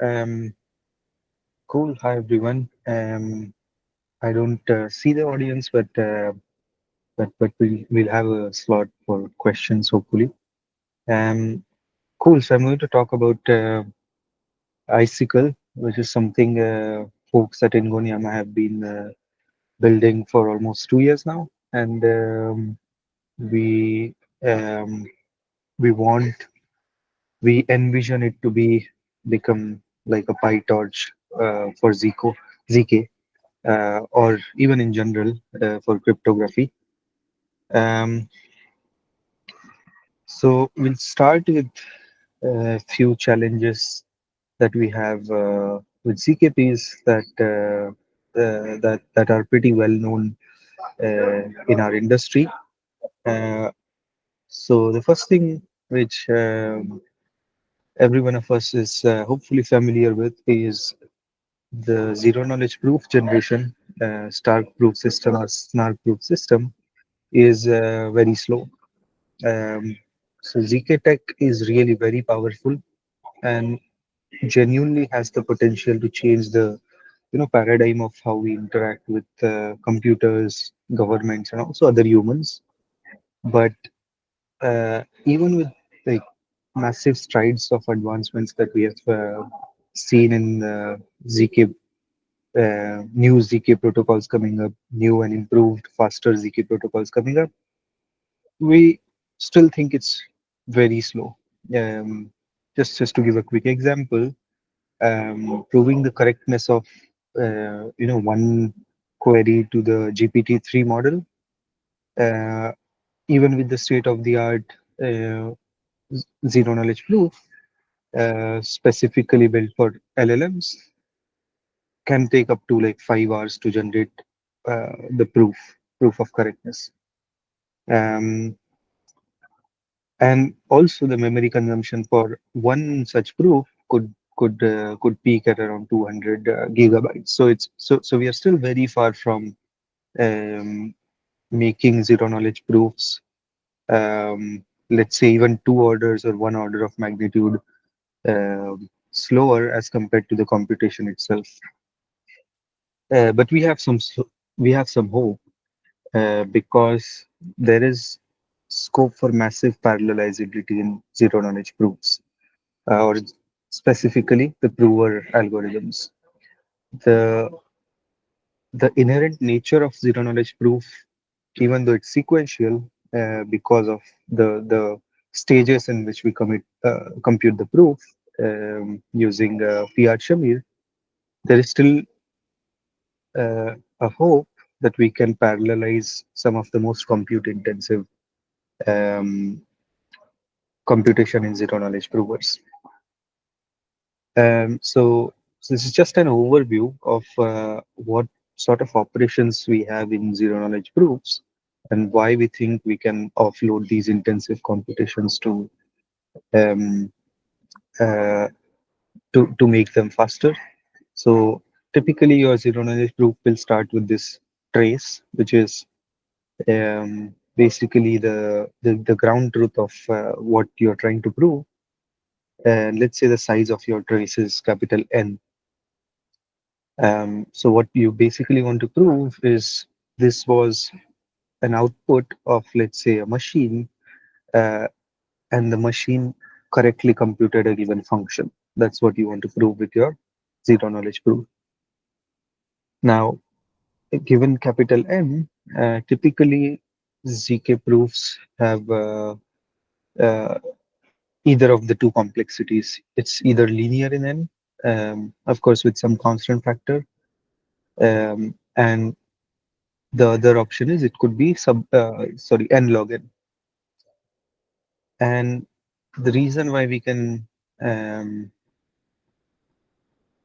Um, cool. Hi everyone. I don't see the audience, but we'll have a slot for questions hopefully. Um, cool. So I'm going to talk about ICICLE, which is something folks at Ingoniama have been building for almost 2 years now, and we um, we want we envision it to become like a PyTorch for ZK, or even in general for cryptography. Um, so we'll start with a few challenges that we have with ZKPs that are pretty well known in our industry. Uh, so the first thing which every one of us is hopefully familiar with is the zero knowledge proof generation. Stark proof system or snark proof system is very slow. Um, so ZK Tech is really very powerful and genuinely has the potential to change the paradigm of how we interact with computers, governments, and also other humans. But even with like massive strides of advancements that we have seen in ZK, new ZK protocols coming up, new and improved, faster ZK protocols coming up, we still think it's very slow. Um, just to give a quick example, proving the correctness of one query to the GPT-3 model, uh, even with the state-of-the-art zero knowledge proof specifically built for LLMs, can take up to like 5 hours to generate the proof of correctness. Um, and also the memory consumption for one such proof could peak at around 200 gigabytes. So so we are still very far from um, making zero knowledge proofs. Let's say even two orders or one order of magnitude slower as compared to the computation itself. But we have some hope because there is scope for massive parallelizability in zero knowledge proofs, or specifically the prover algorithms. The the inherent nature of zero knowledge proof, even though it's sequential, because of the stages in which we compute the proof using Piat-Shamir, there is still a hope that we can parallelize some of the most compute intensive um, computation in zero knowledge provers. So this is just an overview of what sort of operations we have in zero knowledge proofs and why we think we can offload these intensive computations um, uh, to make them faster. So typically, your zero knowledge proof will start with this trace, which is basically the ground truth of what you're trying to prove. And let's say the size of your trace is capital N. So what you basically want to prove is this was an output of, let's say, a machine, uh, and the machine correctly computed a given function. That's what you want to prove with your zero knowledge proof. Now, given capital N, typically ZK proofs have uh, either of the two complexities. It's either linear in N, of course, with some constant factor, and the other option is it could be n log n. And the reason why we can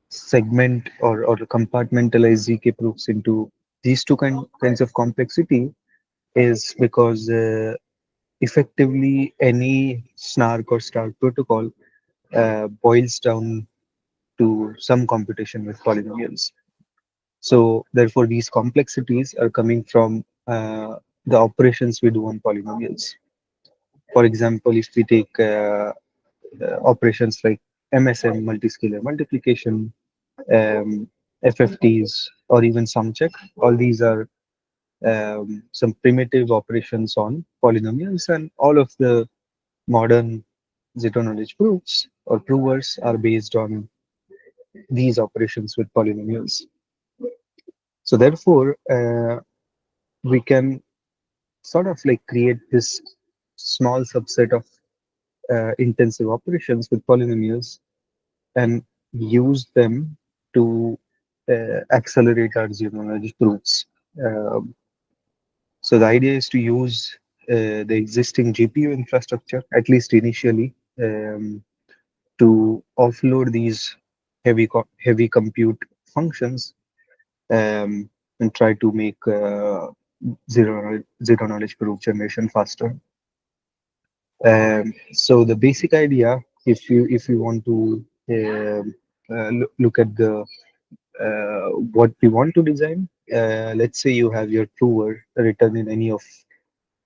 segment or compartmentalize ZK proofs into these kinds of complexity is because effectively any snark or star protocol boils down to some computation with polynomials. So therefore, these complexities are coming from the operations we do on polynomials. For example, if we take operations like MSM, multiscalar multiplication, FFTs, or even sum check. All these are some primitive operations on polynomials, and all of the modern zero knowledge proofs or provers are based on these operations with polynomials. So therefore, we can sort of like create this small subset of intensive operations with polynomials and use them to accelerate our zero knowledge proofs. Um, so the idea is to use the existing GPU infrastructure, at least initially, to offload these heavy compute functions, and try to make zero knowledge proof generation faster. So the basic idea, if you want to look at the what we want to design, let's say you have your prover written in any of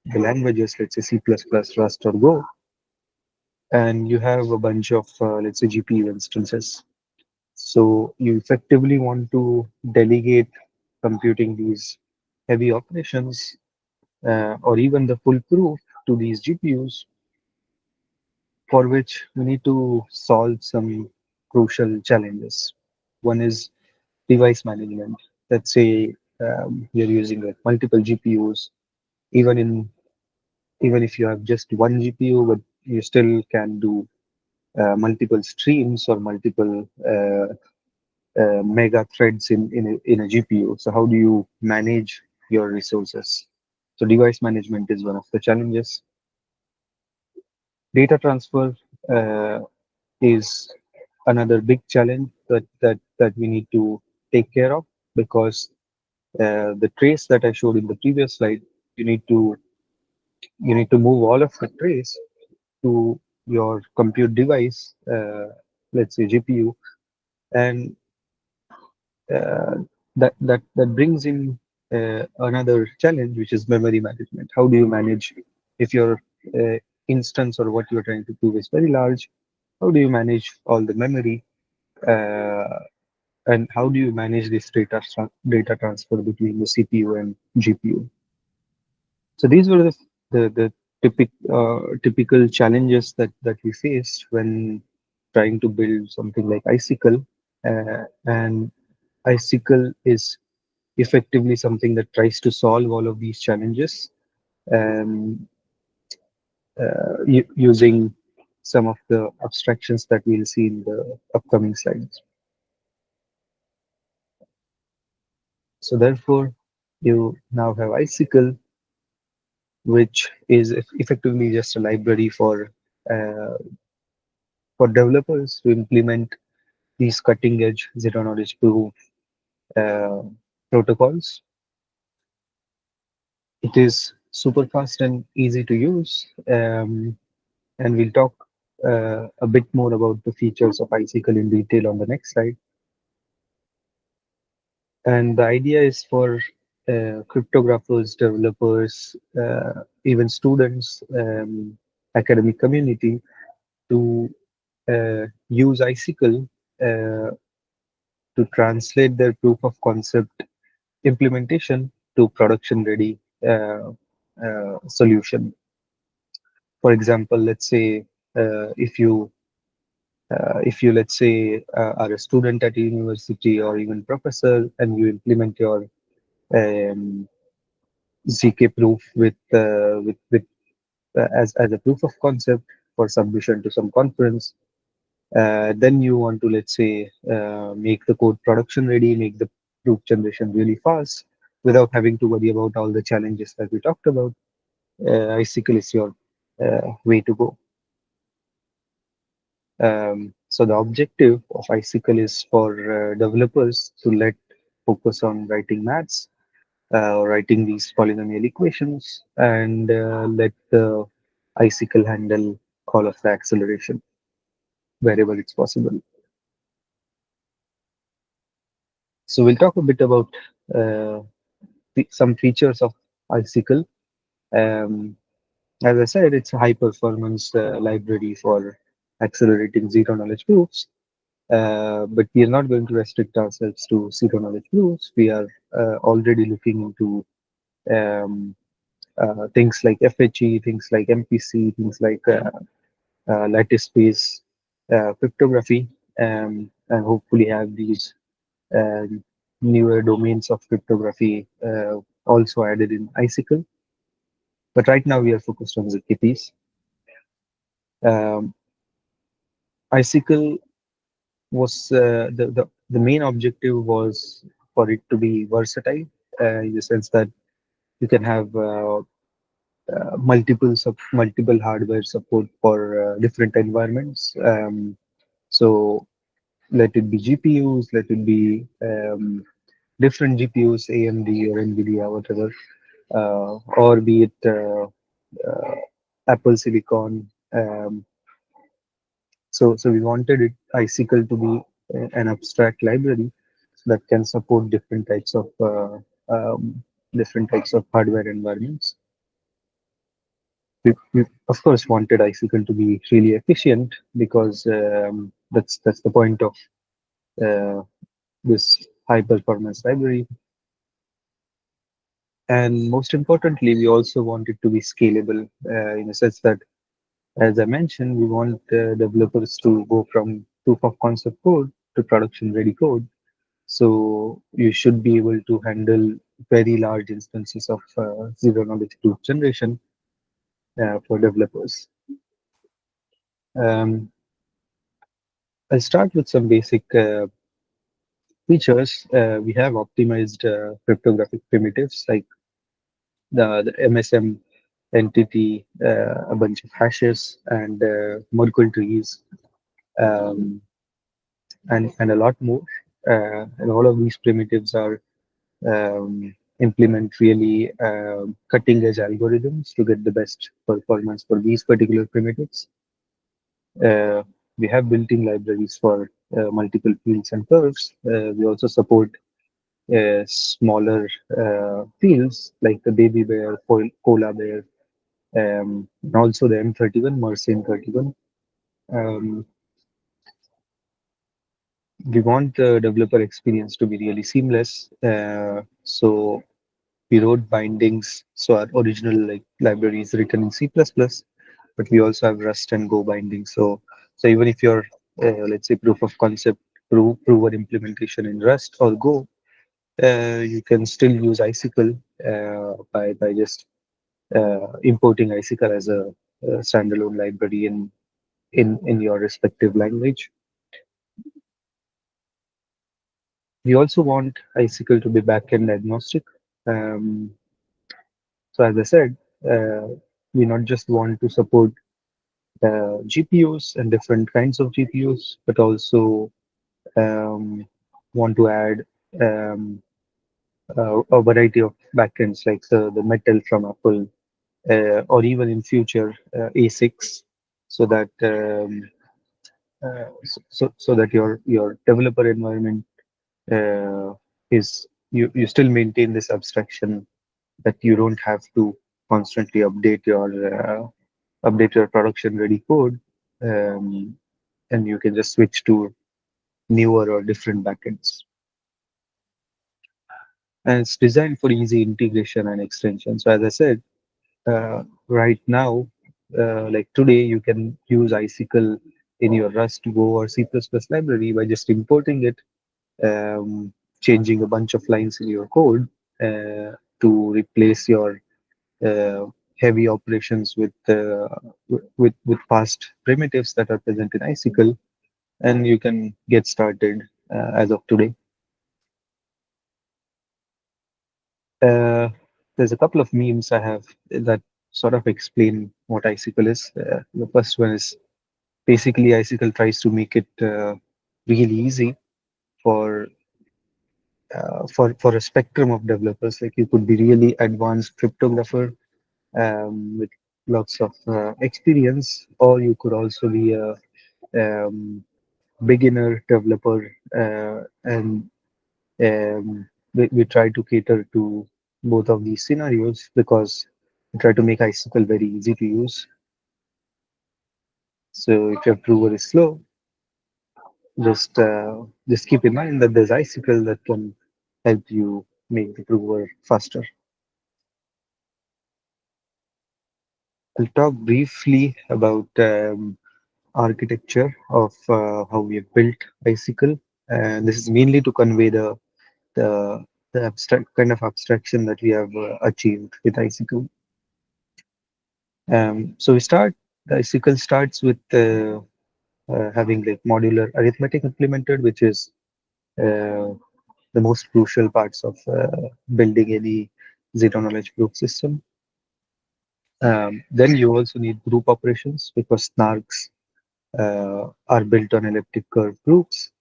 the languages, let's say C++, Rust, or Go, and you have a bunch of let's say GPU instances. So you effectively want to delegate computing these heavy operations, or even the full proof to these GPUs, for which we need to solve some crucial challenges. One is device management. Let's say you're using like multiple GPUs, even in even if you have just one GPU, but you still can do multiple streams or multiple mega threads in a GPU. So how do you manage your resources? So device management is one of the challenges. Data transfer is another big challenge that we need to take care of, because the trace that I showed in the previous slide, you need to you need to move all of the trace to your compute device, let's say GPU, and uh, that brings in another challenge, which is memory management. How do you manage if your uh, instance or what you're trying to prove is very large? How do you manage all the memory? Uh, and how do you manage this data transfer between the CPU and GPU? So these were the typical challenges that we faced when trying to build something like ICICLE, and ICICLE is effectively something that tries to solve all of these challenges, um, using some of the abstractions that we'll see in the upcoming slides. So therefore, you now have ICICLE, which is effectively just a library for developers to implement these cutting edge zero knowledge proof uh, protocols. It is super fast and easy to use, and we'll talk a bit more about the features of ICICLE in detail on the next slide. And the idea is for cryptographers, developers, even students, academic community to use ICICLE to translate their proof of concept implementation to production ready solution. For example, let's say if you let's say are a student at a university or even professor, and you implement your um, ZK proof as a proof of concept for submission to some conference. Then you want to, let's say, make the code production ready, make the proof generation really fast without having to worry about all the challenges that we talked about. ICICLE is your way to go. So the objective of ICICLE is for developers to let focus on writing maths, writing these polynomial equations, and let the ICICLE handle all of the acceleration wherever it's possible. So we'll talk a bit about uh, some features of ICICLE. Um, as I said, it's a high performance library for accelerating zero knowledge proofs. But we are not going to restrict ourselves to zero knowledge proofs. We are already looking into um, things like FHE, things like MPC, things like lattice-based cryptography, and hopefully have these um newer domains of cryptography also added in ICICLE. But right now we are focused on ZKPs. Um, ICICLE was the main objective was for it to be versatile in the sense that you can have multiple hardware support for different environments. So let it be GPUs, let it be different GPUs, AMD or NVIDIA, whatever, or be it Apple Silicon. So we wanted it ICICLE to be an abstract library that can support different types of hardware environments. We of course wanted ICICLE to be really efficient because that's the point of uh, this high performance library. And most importantly, we also want it to be scalable in a sense that, as I mentioned, we want developers to go from proof of concept code to production ready code. So you should be able to handle very large instances of zero knowledge proof generation for developers. Um, I'll start with some basic features. We have optimized cryptographic primitives like the MSM entity, a bunch of hashes, and Merkle trees, um, and a lot more. And all of these primitives are implement really cutting edge algorithms to get the best performance for these particular primitives. Uh, we have built-in libraries for multiple fields and curves. We also support smaller fields like the baby bear, koala bear, and also the M31, Mersenne 31. Um, we want the developer experience to be really seamless. So we wrote bindings. So our original like library is written in C++, but we also have Rust and Go bindings. So even if you're let's say proof of concept, proven implementation in Rust or Go, you can still use ICICLE by just importing ICICLE as a standalone library in your respective language. We also want ICICLE to be backend agnostic. Um, so as I said, uh, we not just want to support GPUs and different kinds of GPUs, but also um, want to add a variety of backends like the Metal from Apple, or even in future A6, so that so that your developer environment uh, is you still maintain this abstraction that you don't have to constantly update your production ready code, um, and you can just switch to newer or different backends. And it's designed for easy integration and extension. So as I said, right now, like today, you can use ICICLE in your Rust, Go, or C++ library by just importing it, changing a bunch of lines in your code to replace your uh, heavy operations with fast primitives that are present in ICICLE, and you can get started as of today. Uh, there's a couple of memes I have that sort of explain what ICICLE is. The first one is basically ICICLE tries to make it really easy for for a spectrum of developers. Like you could be really advanced cryptographer with lots of experience, or you could also be a beginner developer, and we try to cater to both of these scenarios because we try to make ICICLE very easy to use. So if your prover is slow, just keep in mind that there's icicle that can help you make the prover faster. I'll talk briefly about architecture of how we have built Icicle, and this is mainly to convey the, the abstract kind of abstraction that we have achieved with Icicle. So the Icicle starts with having like modular arithmetic implemented, which is uh, the most crucial parts of building any zero knowledge proof system. Then you also need group operations because snarks are built on elliptic curve groups.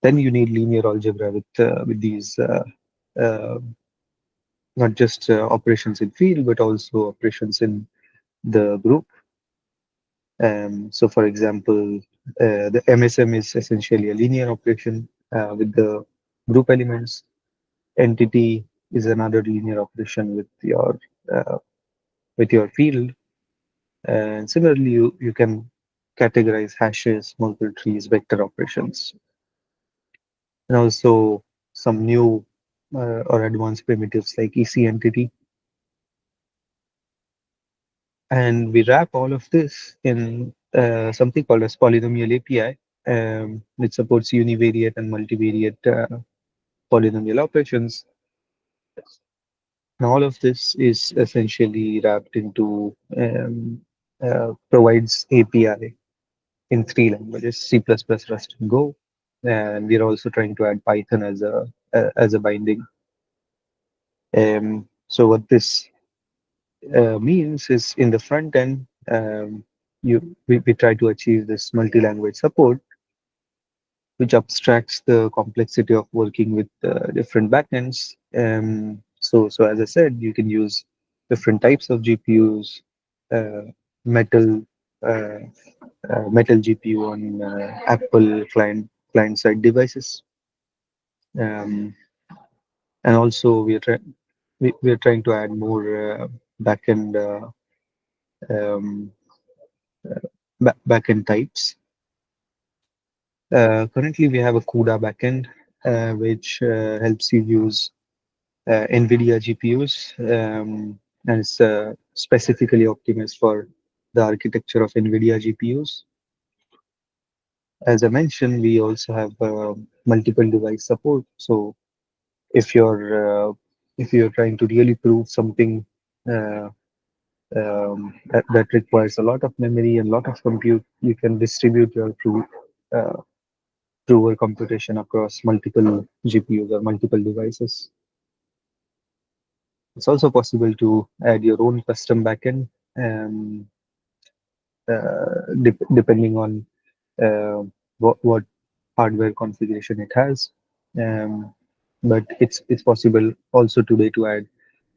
Then you need linear algebra with these uh, not just operations in field but also operations in the group. So, for example, the MSM is essentially a linear operation with the group elements. Entity is another linear operation uh, with your field. And similarly, you can categorize hashes, multiple trees, vector operations, and also some new or advanced primitives like EC entity. And we wrap all of this in something called as polynomial API, which supports univariate and multivariate polynomial operations. And all of this is essentially wrapped into provides API in three languages: C++, Rust, and Go. And we're also trying to add Python as a binding. So what this means is in the front end, we try to achieve this multi-language support, which abstracts the complexity of working with different backends. So as I said, you can use different types of GPUs, uh, Metal, uh, Metal GPU on Apple client side devices, um, and also we are trying to add more backend um, backend types. Currently, we have a CUDA backend, which helps you use NVIDIA GPUs, and it's specifically optimized for the architecture of NVIDIA GPUs. As I mentioned, we also have multiple device support. So if you're trying to really prove something uh, that requires a lot of memory and a lot of compute, you can distribute your uh, prover computation across multiple GPUs or multiple devices. It's also possible to add your own custom backend, um, depending on uh, what hardware configuration it has. Um, but it's possible also today to add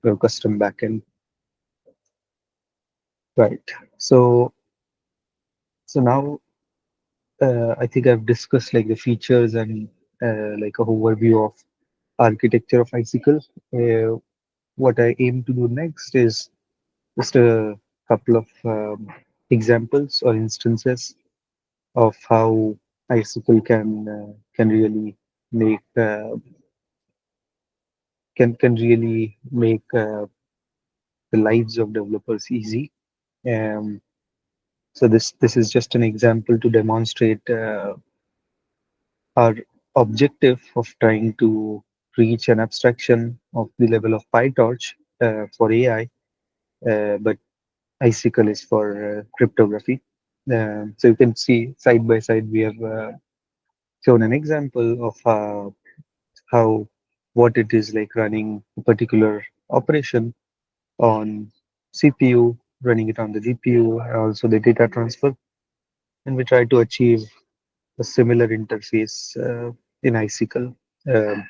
your custom backend. Right. So so now I think I've discussed like the features and like a overview of architecture of Icicle. What I aim to do next is just a couple of examples or instances of how Icicle can really make can really make the lives of developers easy. Um, so this is just an example to demonstrate our objective of trying to reach an abstraction of the level of PyTorch for AI, but Icicle is for cryptography. So you can see side by side we have shown an example of how what it is like running a particular operation on CPU, running it on the GPU, and also the data transfer. And we try to achieve a similar interface in Icicle. Um,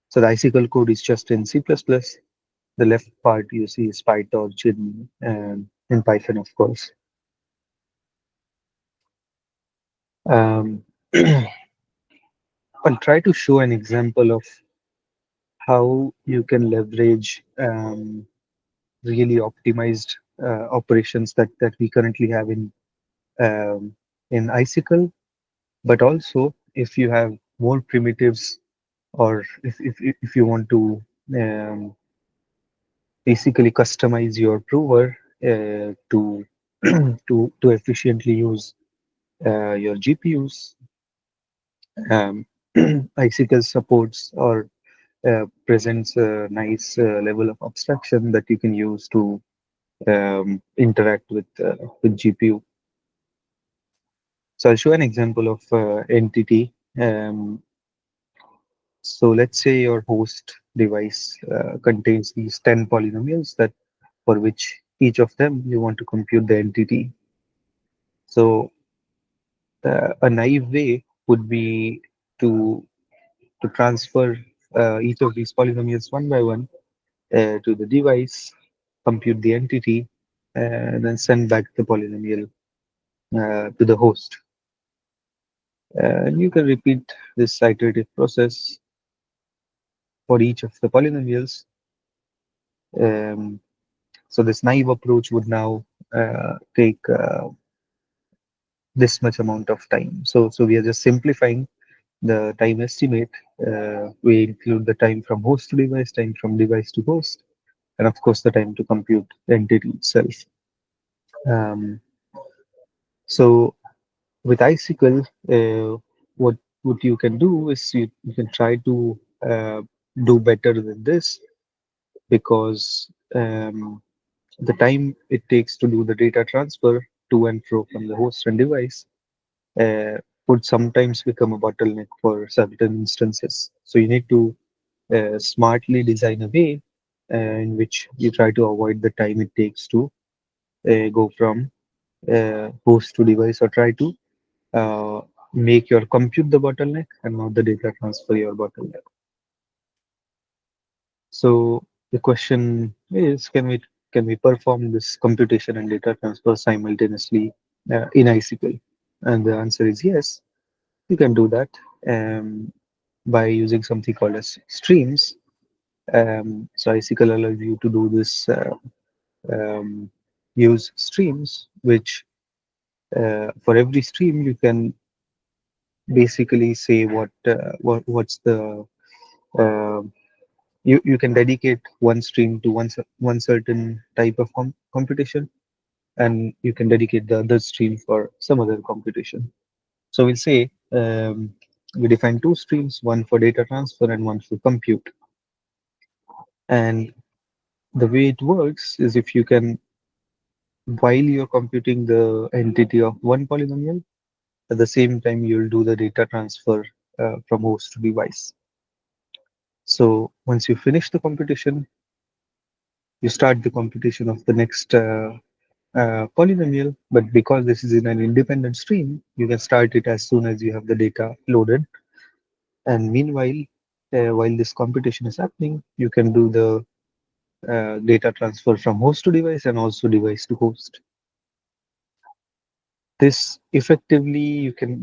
so the Icicle code is just in C++. The left part you see is PyTorch in Python, of course. Um, I'll try to show an example of how you can leverage really optimized operations that we currently have in um, in ICICLE, but also if you have more primitives, or if you want to um, basically customize your prover to to efficiently use your GPUs. Um, ICICLE supports or presents a nice level of abstraction that you can use to interact with GPU. So I'll show an example of entity. So let's say your host device contains these 10 polynomials that for which each of them you want to compute the entity. So a naive way would be to to transfer each of these polynomials one by one to the device, compute the entity, and then send back the polynomial to the host. And you can repeat this iterative process for each of the polynomials. Um, so this naive approach would now take this much amount of time. So we are just simplifying the time estimate. We include the time from host to device, time from device to host, and of course the time to compute the entity itself. Um, so with ICICLE, what you can do is you can try to do better than this, because the time it takes to do the data transfer to and fro from the host and device uh, would sometimes become a bottleneck for certain instances. So you need to smartly design a way in which you try to avoid the time it takes to go from host to device, or try to uh, make your compute the bottleneck and not the data transfer your bottleneck. So the question is, can we perform this computation and data transfer simultaneously in ICICLE? And the answer is yes, you can do that by using something called as streams. So ICICLE allows you to do this, um, use streams, which for every stream you can basically say what's the uh, you can dedicate one stream to one certain type of computation, and you can dedicate the other stream for some other computation. So we'll say we define two streams, one for data transfer and one for compute. And the way it works is, if you can, while you're computing the entity of one polynomial, at the same time you'll do the data transfer from host to device. So once you finish the computation, you start the computation of the next polynomial, but because this is in an independent stream, you can start it as soon as you have the data loaded. And meanwhile, while this computation is happening, you can do the data transfer from host to device and also device to host. This effectively you can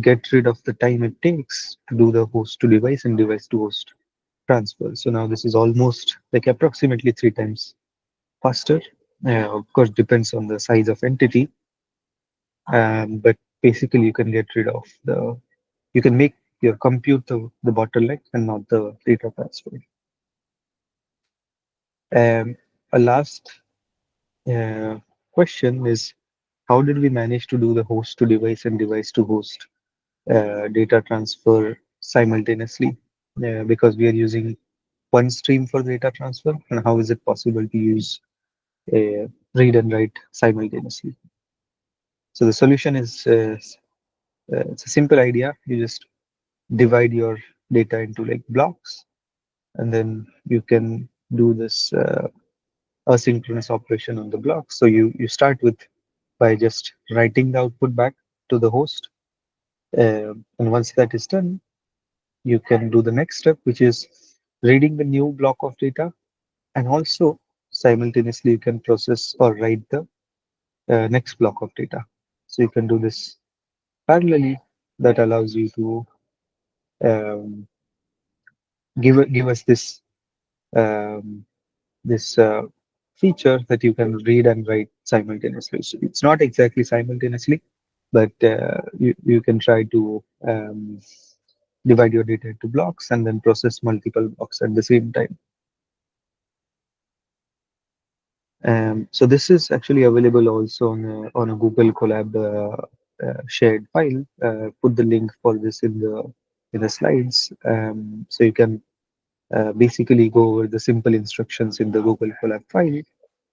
get rid of the time it takes to do the host to device and device to host transfer. So now this is almost like approximately 3 times faster. Of course, depends on the size of entity, but basically you can get rid of you can make your compute the bottleneck and not the data transfer. Um, a last uh, question is, how did we manage to do the host to device and device to host data transfer simultaneously? Because we are using one stream for data transfer, and how is it possible to use read and write simultaneously? So the solution is it's a simple idea. You just divide your data into like blocks, and then you can do this asynchronous operation on the block. So you start with by just writing the output back to the host, and once that is done, you can do the next step, which is reading the new block of data, and also simultaneously you can process or write the next block of data. So you can do this parallelly. That allows you to um, give us this um, this feature that you can read and write simultaneously. So it's not exactly simultaneously, but you can try to divide your data into blocks and then process multiple blocks at the same time. So this is actually available also on a Google Colab shared file. Put the link for this in the slides, so you can basically go over the simple instructions in the Google Colab file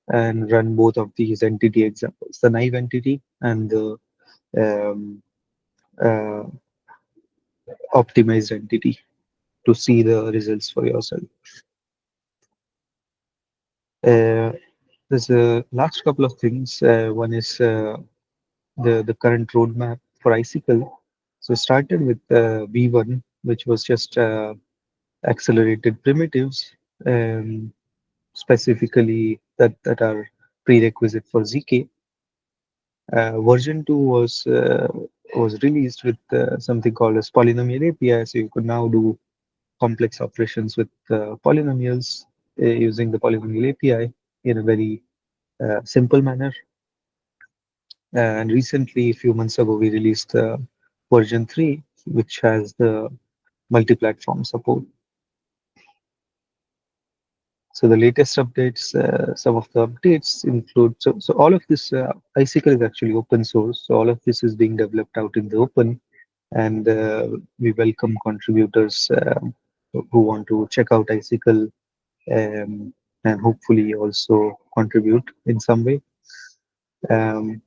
and run both of these entity examples, the naive entity and the um, uh, optimized entity, to see the results for yourself. Uh, there's a last couple of things. One is the current roadmap for ICICLE. So we started with V1, which was just accelerated primitives, um, specifically that are prerequisite for ZK. Version 2 was released with something called as polynomial API, so you could now do complex operations with polynomials using the polynomial API in a very simple manner. And recently, a few months ago, we released version 3, which has the multi-platform support. So the latest updates, some of the updates include, so all of this, ICICLE is actually open source. So all of this is being developed out in the open, and we welcome contributors who want to check out ICICLE, and hopefully also contribute in some way. Um,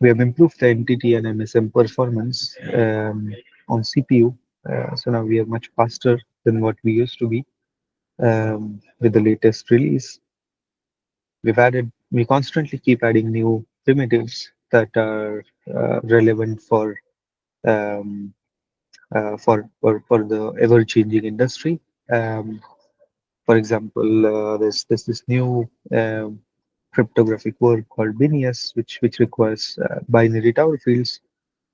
we have improved the entity and MSM performance on CPU. So now we are much faster than what we used to be with the latest release. We constantly keep adding new primitives that are relevant um, for the ever-changing industry. Um, for example, there's this new cryptographic work called Binius, which requires binary tower fields.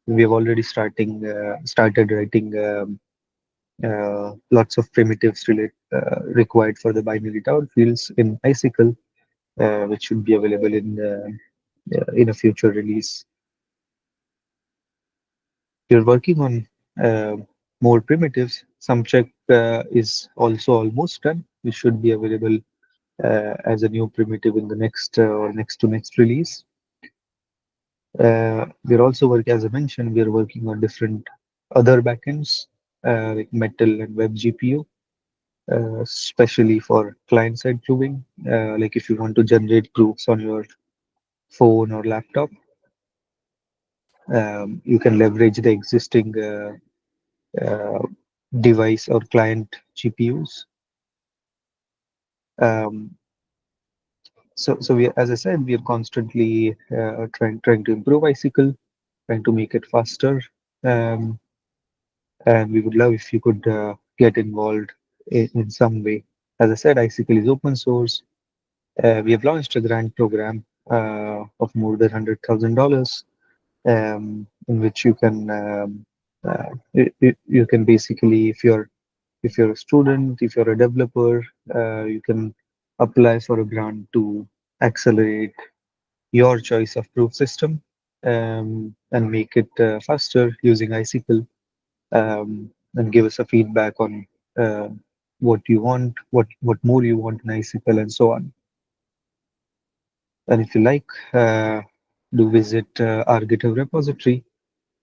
We have already started writing lots of primitives required for the binary tower fields in ICICLE, which should be available in a future release. We're working on uh, more primitives. Some check is also almost done. We should be available as a new primitive in the next or next to next release. We're also working, as I mentioned, we're working on different other backends like Metal and Web GPU, especially for client-side proving. Like if you want to generate proofs on your phone or laptop, you can leverage the existing uh, device or client GPUs. Um, so we, as I said, we are constantly trying to improve ICICLE, trying to make it faster. Um, and we would love if you could get involved in some way. As I said, ICICLE is open source. We have launched a grant program of more than $100,000, in which you can you can basically, if you're a student, if you're a developer, you can apply for a grant to accelerate your choice of proof system, and make it faster using ICICLE, and give us a feedback on uh, what you want, what more you want in ICICLE, and so on. And if you like, do visit our GitHub repository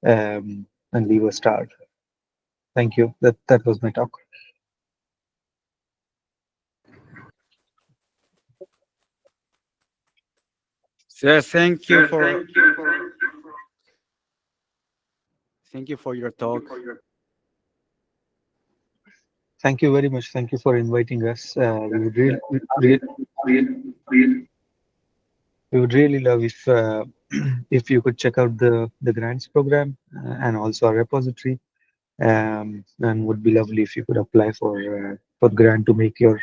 and leave a star. Thank you. That was my talk. So thank you for your talk. Thank you very much. Thank you for inviting us. We would really love if if you could check out the grants program and also our repository. And would be lovely if you could apply for grant to make your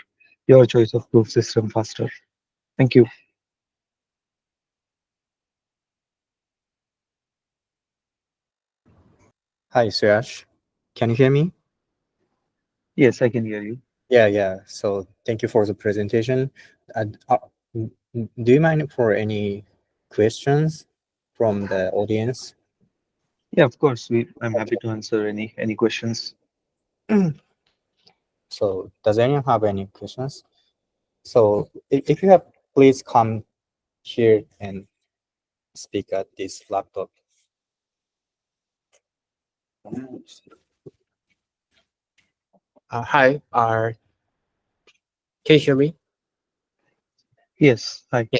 choice of proof system faster. Thank you. Hi, Suyash. Can you hear me? Yes, I can hear you. Yeah, yeah. So thank you for the presentation. Do you mind for any questions from the audience? Yeah, of course. I'm happy to answer any questions. So does anyone have any questions? So if you have, please come here and speak at this laptop. Hi, can you hear me? Yes. Hi. Yeah.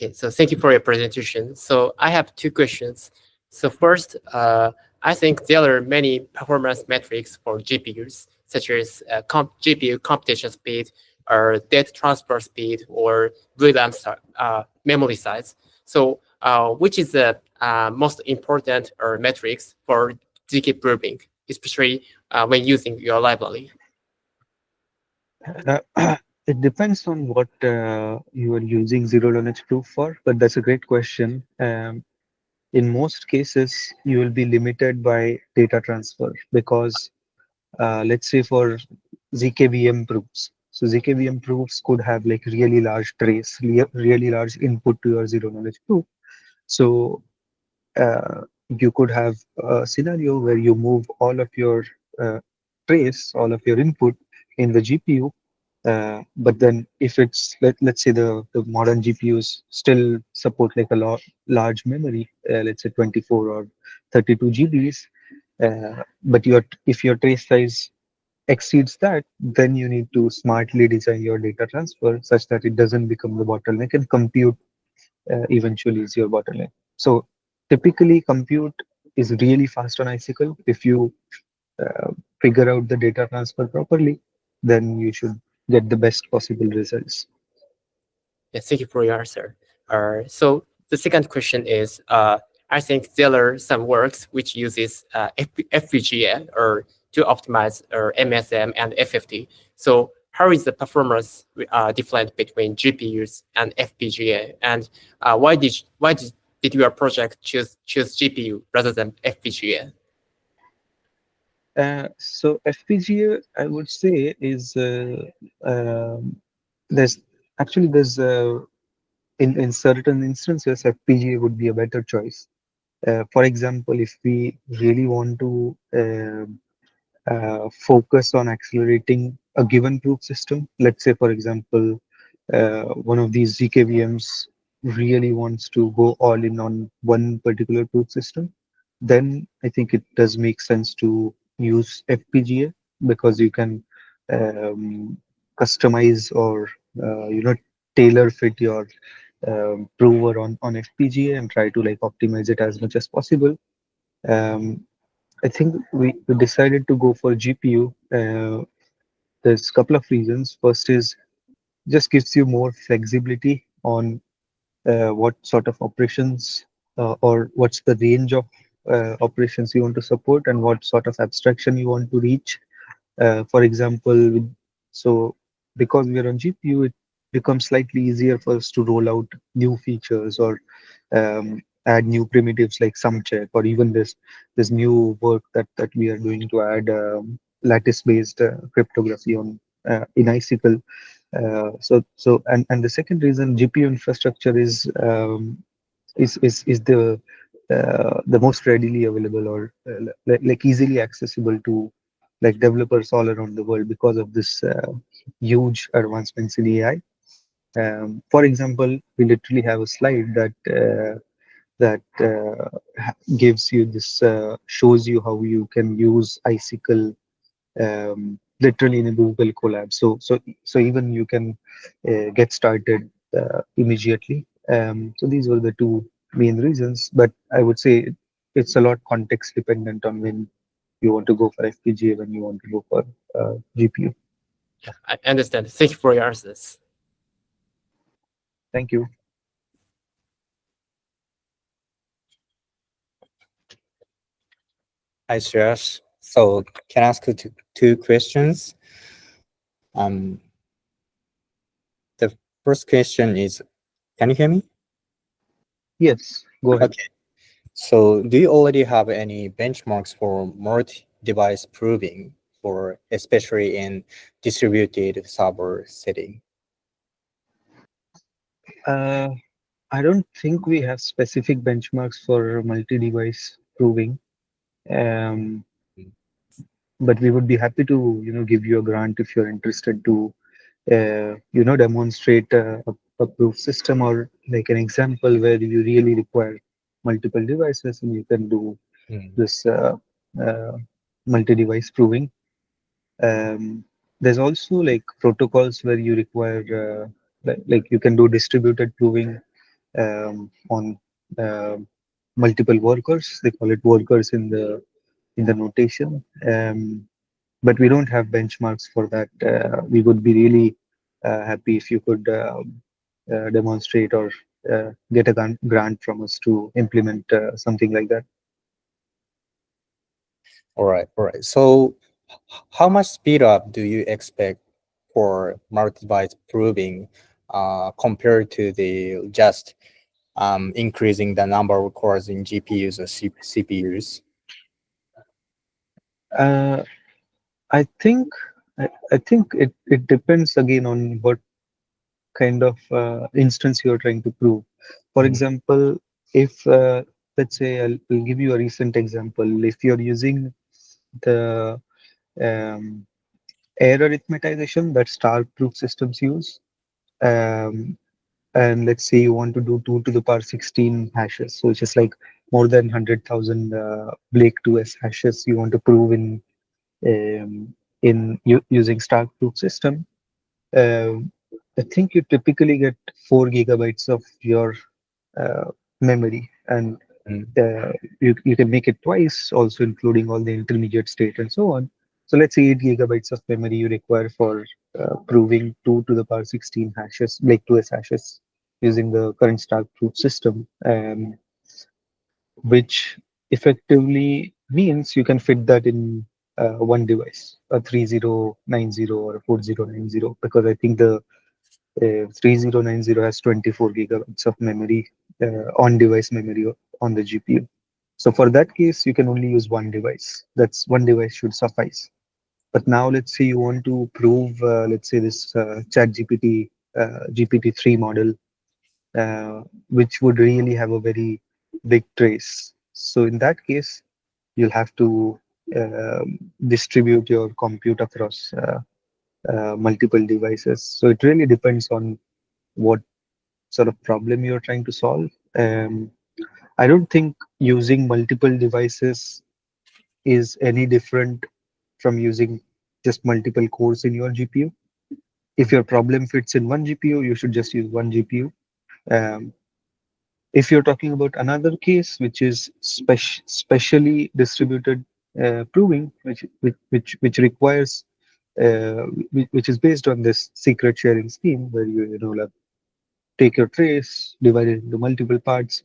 Okay, so thank you for your presentation. So I have two questions. So first, I think there are many performance metrics for GPUs, such as GPU computation speed, or data transfer speed, or memory size. So which is the most important or metrics for ZK proving, especially when using your library? Uh, it depends on what you are using zero knowledge proof for, but that's a great question. In most cases, you will be limited by data transfer because, let's say, for ZKVM proofs. So ZKVM proofs could have like really large trace, really large input to your zero knowledge proof. So you could have a scenario where you move all of your all of your input in the GPU. But then if it's let's say the modern GPUs still support like a large memory, let's say 24 or 32 GBs, but if your trace size exceeds that, then you need to smartly design your data transfer such that it doesn't become the bottleneck and compute eventually is your bottleneck. So typically compute is really fast on ICICLE. If you uh, figure out the data transfer properly, then you should get the best possible results. Yeah, thank you for your answer. So the second question is, I think there are some works which uses FPGA or to optimize MSM and FFT. So how is the performance different between GPUs and FPGA? And did your project choose GPU rather than FPGA? So FPGA, I would say, is there's there's in certain instances FPGA would be a better choice. For example, if we really want to focus on accelerating a given proof system. Let's say, for example, one of these ZKVMs really wants to go all in on one particular proof system, then I think it does make sense to use FPGA because you can um, customize or tailor fit your prover on FPGA and try to like optimize it as much as possible. Um, I think we decided to go for GPU. There's a couple of reasons. First is just gives you more flexibility on what sort of operations or what's the range of operations you want to support and what sort of abstraction you want to reach. For example, so because we are on GPU, it becomes slightly easier for us to roll out new features or add new primitives like sum check, or even this new work that we are doing to add lattice-based cryptography on in ICICLE. And the second reason GPU infrastructure is the most readily available or like easily accessible to like developers all around the world because of this huge advancements in AI. For example, we literally have a slide that gives you this shows you how you can use ICICLE literally in a Google Colab. So even you can get started immediately. So these were the two main reasons, but I would say it's a lot context dependent on when you want to go for FPGA, when you want to go for GPU. Yeah, I understand. Thank you for your answers. Thank you. Hi, Suresh. So can I ask you two questions? The first question is, can you hear me? Yes, go ahead. Okay. So do you already have any benchmarks for multi-device proving, for especially in distributed server setting? Uh, I don't think we have specific benchmarks for multi-device proving, um, but we would be happy to, give you a grant if you're interested to, demonstrate a proof system or like an example where you really require multiple devices and you can do Mm, this uh, multi-device proving. There's also like protocols where you require like you can do distributed proving on uh, multiple workers. They call it workers in the notation. But we don't have benchmarks for that. We would be really happy if you could demonstrate or get a grant from us to implement something like that. all right, all right. So, how much speed up do you expect for multi-byte proving compared to the just increasing the number of cores in GPUs or CPUs? Uh, I think I think it depends again on what kind of instance you are trying to prove. For Mm, example, if let's say I'll give you a recent example. If you're using the um, error arithmetization that star proof systems use, um, and let's say you want to do 2 to the power 16 hashes, so it's just like more than 100,000 Blake 2s hashes you want to prove in using star proof system. Um, I think you typically get 4 gigabytes of your uh, memory, and mm, you can make it twice, also including all the intermediate state and so on. So let's say 8 gigabytes of memory you require for proving 2 to the power 16 hashes, like 2s hashes, using the current stack proof system, which effectively means you can fit that in one device, a 3090 or a 4090, because I think the 3090 has 24 gigabytes of memory, on-device memory on the GPU. So for that case, you can only use one device. That's one device should suffice. But now let's say you want to prove, let's say this ChatGPT GPT-3 model, which would really have a very big trace. So in that case, you'll have to distribute your compute across multiple devices. So it really depends on what sort of problem you're trying to solve. I don't think using multiple devices is any different from using just multiple cores in your GPU. If your problem fits in one GPU, you should just use one GPU. Um, if you're talking about another case, which is specially distributed proving, which requires which is based on this secret sharing scheme, where like take your trace, divide it into multiple parts,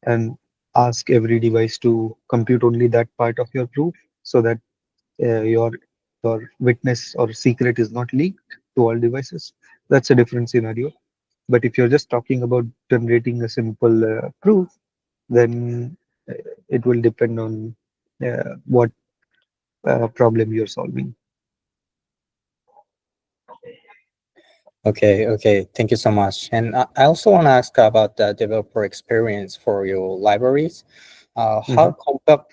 and ask every device to compute only that part of your proof, so that your witness or secret is not leaked to all devices. That's a different scenario. But if you're just talking about generating a simple proof, then it will depend on what problem you're solving. okay, okay. Thank you so much. And I also want to ask about the developer experience for your libraries. How Mhm.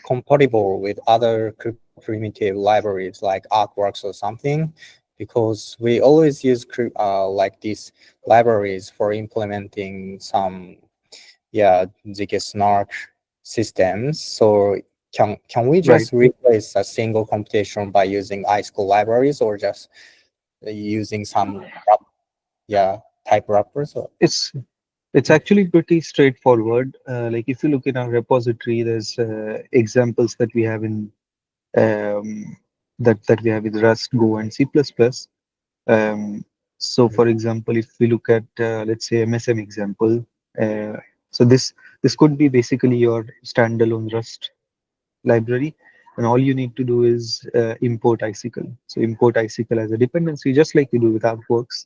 compatible with other crypto primitive libraries like Artworks or something? Because we always use like these libraries for implementing some, yeah, ZK Snark systems. So can we Right. just replace a single computation by using ICICLE libraries, or just using some yeah type wrappers? Or, It's it's actually pretty straightforward. Like if you look in our repository, there's examples that we have in that we have with Rust, Go, and C++. So, for example, if we look at let's say MSM example, uh, so this could be basically your standalone Rust library, and all you need to do is import ICICLE. So import ICICLE as a dependency, just like you do with AppWorks.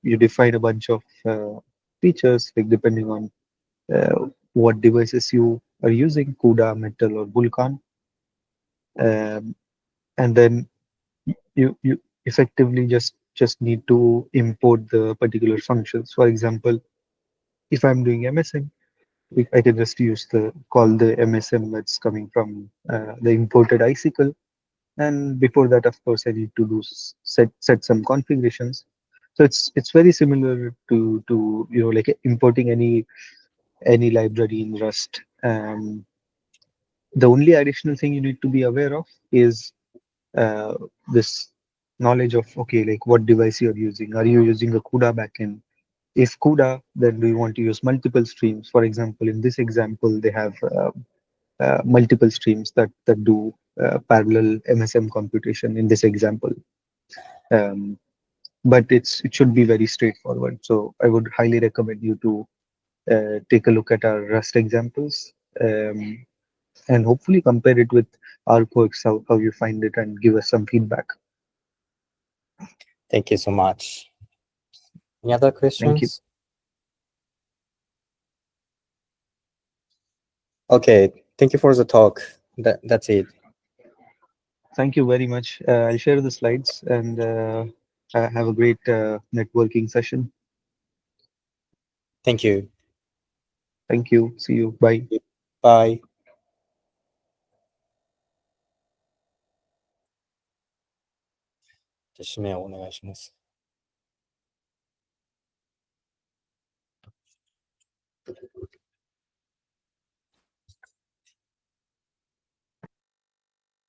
You define a bunch of features, like depending on what devices you are using, CUDA, Metal, or Vulkan, um, and then you effectively just just need to import the particular functions. For example, if I'm doing MSM, I can just use the call the MSM that's coming from the imported ICICLE. And before that, of course, I need to do set some configurations. So it's very similar to like importing any library in Rust. The only additional thing you need to be aware of is uh, this knowledge of, okay, like what device you're using. Are you using a CUDA backend? If CUDA, then we want to use multiple streams. For example, in this example, they have multiple streams that do parallel MSM computation in this example. Um, but it should be very straightforward. So I would highly recommend you to take a look at our Rust examples, and hopefully compare it with our quirks, how you find it, and give us some feedback. Thank you so much. Any other Thank you. questions? Okay, thank you for the talk. That's it. Thank you very much. I'll share the slides and have a great networking session. Thank you. Thank you. See you. Bye. Bye.じゃあ締めをお願いします。